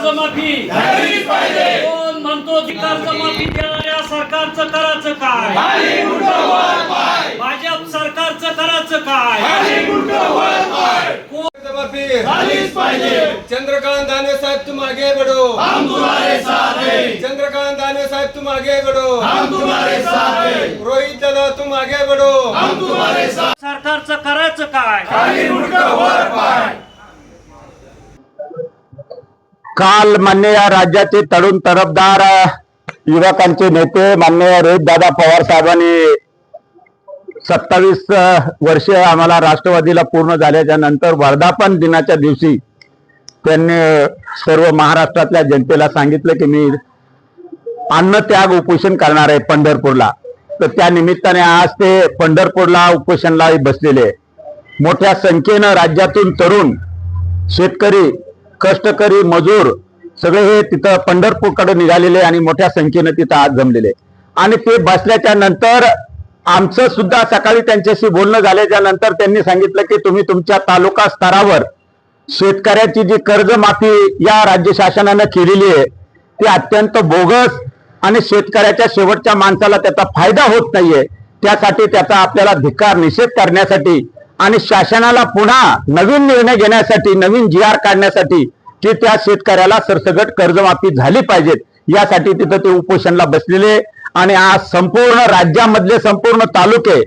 कर्जमाफी झालीच पाहिजे. कोण म्हणतो की कर्जमाफी देणाऱ्या सरकारचं करायचं काय? खाली मुंडकं वर पाय. भाजप सरकारचं करायचं काय? खाली मुंडकं वर पाय. कर्जमाफी झालीच पाहिजे. चंद्रकांत दानवे साहब तुम आगे बढ़ो, हम तुम्हारे साथ हैं. चंद्रकांत दानवे साहब तुम आगे बढ़ो, हम तुम्हारे साथ हैं. रोहित दादा तुम आगे बढ़ो, हम तुम्हारे साथ. सरकारचं करायचं काय? खाली मुंडकं वर पाय. काल मान्य या राज्याचे तरुण तरफदार युवकांचे नेते माननीय रोहित दादा पवार साहेबांनी 27 वर्षे आम्हाला राष्ट्रवादीला पूर्ण झाल्याच्या नंतर वर्धापन दिनाच्या दिवशी त्यांनी सर्व महाराष्ट्रातल्या जनतेला सांगितलं की मी अन्नत्याग उपोषण करणार आहे पंढरपूरला. तर त्या निमित्ताने आज ते पंढरपूरला उपोषणला बसलेले. मोठ्या संख्येनं राज्यातून तरुण, शेतकरी, कष्टकरी, मजूर सगळे हे तिथं पंढरपूरकडे निघालेले आणि मोठ्या संख्येनं तिथं आज जमलेले. आणि ते बसल्याच्या नंतर आमचं सुद्धा सकाळी त्यांच्याशी बोलणं झाल्याच्या नंतर त्यांनी सांगितलं की तुम्ही तुमच्या तालुका स्तरावर शेतकऱ्याची जी कर्जमाफी या राज्य शासनानं केलेली आहे ती अत्यंत बोगस आणि शेतकऱ्याच्या शेवटच्या माणसाला त्याचा फायदा होत नाहीये. त्यासाठी त्याचा आपल्याला धिक्कार निषेध करण्यासाठी आणि शासनाला पुन्हा नवीन निर्णय घेण्यासाठी, नवीन जी आर काढण्यासाठी की त्या शेतकऱ्याला सरसकट कर्जमाफी झाली पाहिजेत यासाठी तिथं ते उपोषणला बसलेले. आणि आज संपूर्ण राज्यामधले संपूर्ण तालुके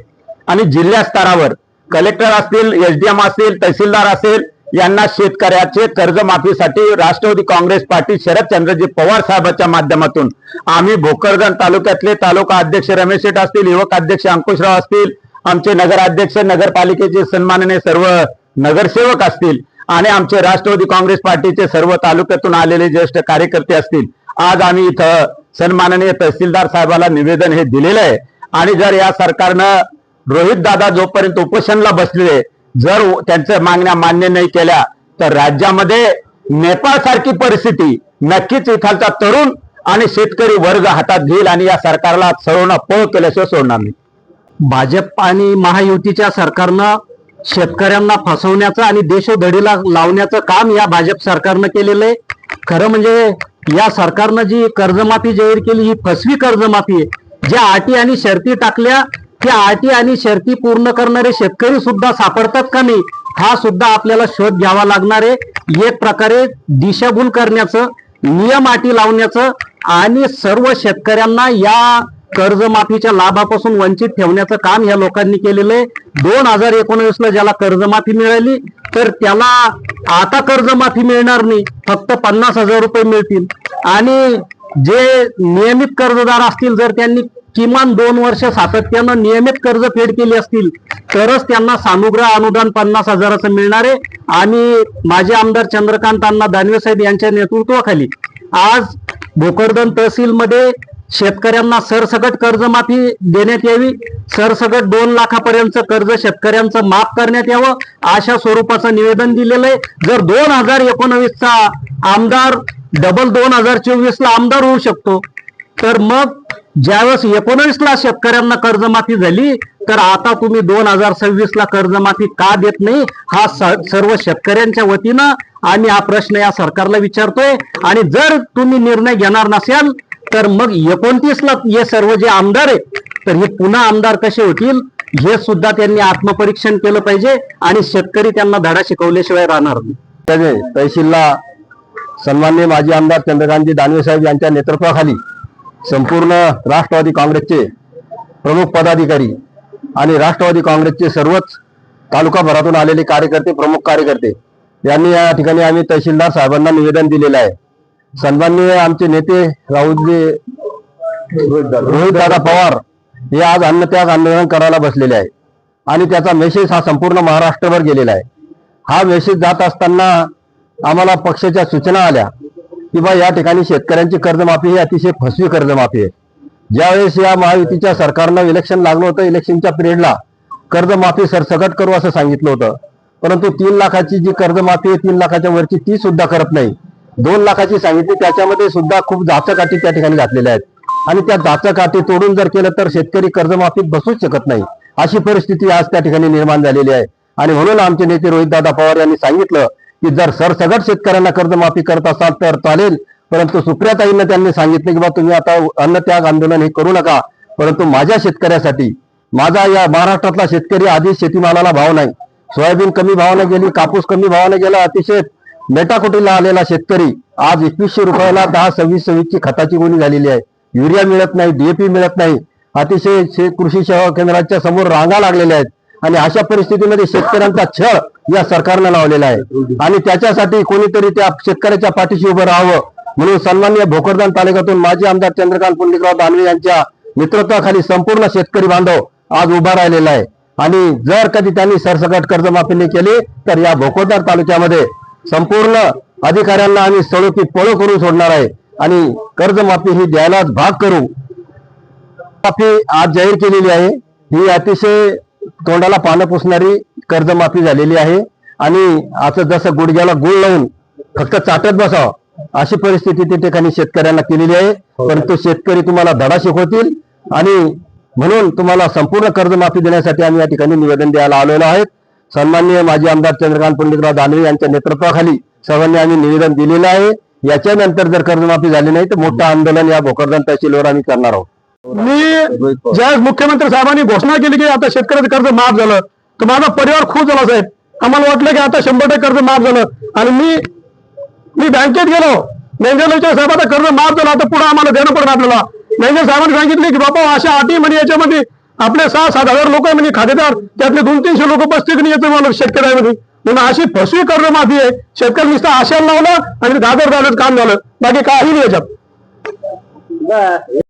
आणि जिल्हा स्तरावर कलेक्टर असतील, एसडीएम असतील, तहसीलदार असेल यांना शेतकऱ्याचे कर्जमाफीसाठी राष्ट्रवादी काँग्रेस पार्टी शरदचंद्रजी पवार साहेबांच्या माध्यमातून आम्ही भोकरदन तालुक्यातले तालुका अध्यक्ष रमेश शेठ असतील, युवक अध्यक्ष अंकुशराव असतील, आमचे नगराध्यक्ष, नगरपालिकेचे सन्माननीय सर्व नगरसेवक असतील आणि आमचे राष्ट्रवादी काँग्रेस पार्टीचे सर्व तालुक्यातून आलेले ज्येष्ठ कार्यकर्ते असतील, आज आम्ही इथं सन्माननीय तहसीलदार साहेबाला निवेदन हे दिलेलं आहे. आणि जर या सरकारनं रोहित दादा जोपर्यंत उपोषणला बसले जर त्यांच्या मागण्या मान्य नाही केल्या तर राज्यामध्ये नेपाळ सारखी परिस्थिती नक्कीच इथालचा तरुण आणि शेतकरी वर्ग हातात घेईल आणि या सरकारला सर्वांना पळ केल्याशिवाय सोडणार नाही. भाजप आणि महायुतीच्या सरकारनं शेतकऱ्यांना फसवण्याचं आणि देशोधडीला लावण्याचं काम या भाजप सरकारनं केलेलं आहे. खरं म्हणजे या सरकारनं जी कर्जमाफी जाहीर केली ही फसवी कर्जमाफी आहे. ज्या अटी आणि शर्ती टाकल्या त्या अटी आणि शर्ती पूर्ण करणारे शेतकरी सुद्धा सापडतात का नाही हा सुद्धा आपल्याला शोध घ्यावा लागणार आहे. एक प्रकारे दिशाभूल करण्याचं, नियम अटी लावण्याचं आणि सर्व शेतकऱ्यांना या कर्जमाफीच्या लाभापासून वंचित ठेवण्याचं काम या लोकांनी केलेलं आहे. 2019ला ज्याला कर्जमाफी मिळाली तर त्याला आता कर्जमाफी मिळणार नाही, फक्त 50,000 रुपये मिळतील. आणि जे नियमित कर्जदार असतील जर त्यांनी किमान 2 वर्ष सातत्यानं नियमित कर्ज फेड केली असतील तरच त्यांना सानुग्रह अनुदान 50,000चं मिळणार आहे. आणि माजी आमदार चंद्रकांत अण्णा दानवे साहेब यांच्या नेतृत्वाखाली आज भोकरदन तहसीलमध्ये शेतकऱ्यांना सरसकट कर्जमाफी देण्यात यावी. सरसकट 2 लाखापर्यंत कर्ज शेतकऱ्यांचं माफ करण्यात यावं अशा स्वरूपाचं निवेदन दिलेलं आहे. जर 2019चा आमदार डबल 2024ला आमदार होऊ शकतो तर मग ज्यावेळेस 19ला शेतकऱ्यांना कर्जमाफी झाली तर आता तुम्ही 2026ला कर्जमाफी का देत नाही हा सर्व शेतकऱ्यांच्या वतीनं आम्ही हा प्रश्न या सरकारला विचारतोय. आणि जर तुम्ही निर्णय घेणार नसाल तर मग 29ला हे सर्व जे आमदार आहेत तर हे पुन्हा आमदार कसे होतील हे सुद्धा त्यांनी आत्मपरीक्षण केलं पाहिजे आणि शेतकरी त्यांना धडा शिकवल्याशिवाय राहणार नाही. तहसीलला सन्माननीय माजी आमदार चंद्रकांतजी दानवे साहेब यांच्या नेतृत्वाखाली संपूर्ण राष्ट्रवादी काँग्रेसचे प्रमुख पदाधिकारी आणि राष्ट्रवादी काँग्रेसचे सर्वच तालुकाभरातून आलेले कार्यकर्ते, प्रमुख कार्यकर्ते यांनी या ठिकाणी आम्ही तहसीलदार साहेबांना निवेदन दिलेलं आहे. सन्माननीय आमचे नेते रोहित दादा पवार हे आज अन्नत्याग आंदोलन करायला बसलेले आहे आणि त्याचा मेसेज हा संपूर्ण महाराष्ट्रभर गेलेला आहे. हा मेसेज जात असताना आम्हाला पक्षाच्या सूचना आल्या की बा या ठिकाणी शेतकऱ्यांची कर्जमाफी ही अतिशय फसवी कर्जमाफी आहे. ज्यावेळेस या महायुतीच्या सरकारनं इलेक्शन लागलं होतं, इलेक्शनच्या पिरियडला कर्जमाफी सरसकट करू असं सांगितलं होतं, परंतु 3 लाखाची जी कर्जमाफी आहे 3 लाखाच्या वरची ती सुद्धा करत नाही. 2 लाखाची सांगितली त्याच्यामध्ये सुद्धा खूप जाचकाठी त्या ठिकाणी घातलेल्या आहेत आणि त्या जाचकाठी तोडून जर केलं तर शेतकरी कर्जमाफीत बसूच शकत नाही अशी परिस्थिती आज त्या ठिकाणी निर्माण झालेली आहे. आणि म्हणून आमचे नेते रोहित दादा पवार यांनी सांगितलं की जर सरसगट शेतकऱ्यांना कर्जमाफी करत असाल तर चालेल, परंतु सुप्रियाताईंना त्यांनी सांगितलं की बा तुम्ही आता अन्नत्याग आंदोलन हे करू नका, परंतु माझ्या शेतकऱ्यासाठी, माझा या महाराष्ट्रातला शेतकरी आधी शेतीमालाला भाव नाही, सोयाबीन कमी भावाने गेली, कापूस कमी भावाने गेला, अतिशय मेटाकुटीला आलेला शेतकरी आज 2100 रुपयाला 10-26 ची खताची गोणी झालेली आहे. युरिया मिळत नाही, डीएपी मिळत नाही, अतिशय कृषी सेवा केंद्राच्या समोर रांगा लागलेल्या आहेत. आणि अशा परिस्थितीमध्ये शेतकऱ्यांचा छळ या सरकारनं लावलेला आहे आणि त्याच्यासाठी कोणीतरी त्या शेतकऱ्याच्या पाठीशी उभं राहावं म्हणून सन्माननीय भोकरदन तालुक्यातून माजी आमदार चंद्रकांत पुंडलिकराव दानवे यांच्या नेतृत्वाखाली संपूर्ण शेतकरी बांधव आज उभा राहिलेला आहे. आणि जर कधी त्यांनी सरसकट कर्जमाफी नाही केली तर या भोकरदन तालुक्यामध्ये संपूर्ण अधिकाऱ्यांना आम्ही सळोकी पळो करून सोडणार आहे आणि कर्जमाफी ही द्यायलाच भाग करू. माफी आज जाहीर केलेली आहे. ही अतिशय तोंडाला पानं पुसणारी कर्जमाफी झालेली आहे आणि असं जसं गुडघ्याला गुळ लावून फक्त चाटत बसावं अशी परिस्थिती त्या ठिकाणी शेतकऱ्यांना केलेली आहे. परंतु शेतकरी तुम्हाला धडा शिकवतील आणि म्हणून तुम्हाला संपूर्ण कर्जमाफी देण्यासाठी आम्ही या ठिकाणी निवेदन द्यायला आलेलो आहेत. सन्माननीय माजी आमदार चंद्रकांत पुंडलिकराव दानवे यांच्या नेतृत्वाखाली सर्वांनी आम्ही निवेदन दिलेलं आहे. याच्यानंतर जर कर्जमाफी झाली नाही तर मोठं आंदोलन या भोकरदन तहसीलवर आम्ही करणार आहोत. मी ज्या मुख्यमंत्री साहेबांनी घोषणा केली की आता शेतकऱ्याचं कर्ज माफ झालं तर माझा परिवार खुश झाला साहेब. आम्हाला वाटलं की आता 100% कर्ज माफ झालं आणि मी बँकेत गेलो. मॅनेजर साहेब आता कर्ज माफ झालं, आता पुढे आम्हाला देणं पडेल आपल्याला. मॅनेजर साहेबांनी सांगितले की बाबा अशा अटी म्हणजे याच्यामध्ये आपले 6-7 हजार लोक आहे म्हणजे खातेदार, त्यातले 200-300 लोक बसते की नाही याचं मला शेतकऱ्यामध्ये म्हणून अशी फसवी कर्जमाफी आहे. शेतकरी नुसतं आशेला लावलं आणि गाजर झालं काम झालं, बाकी काही नाही याच्यात.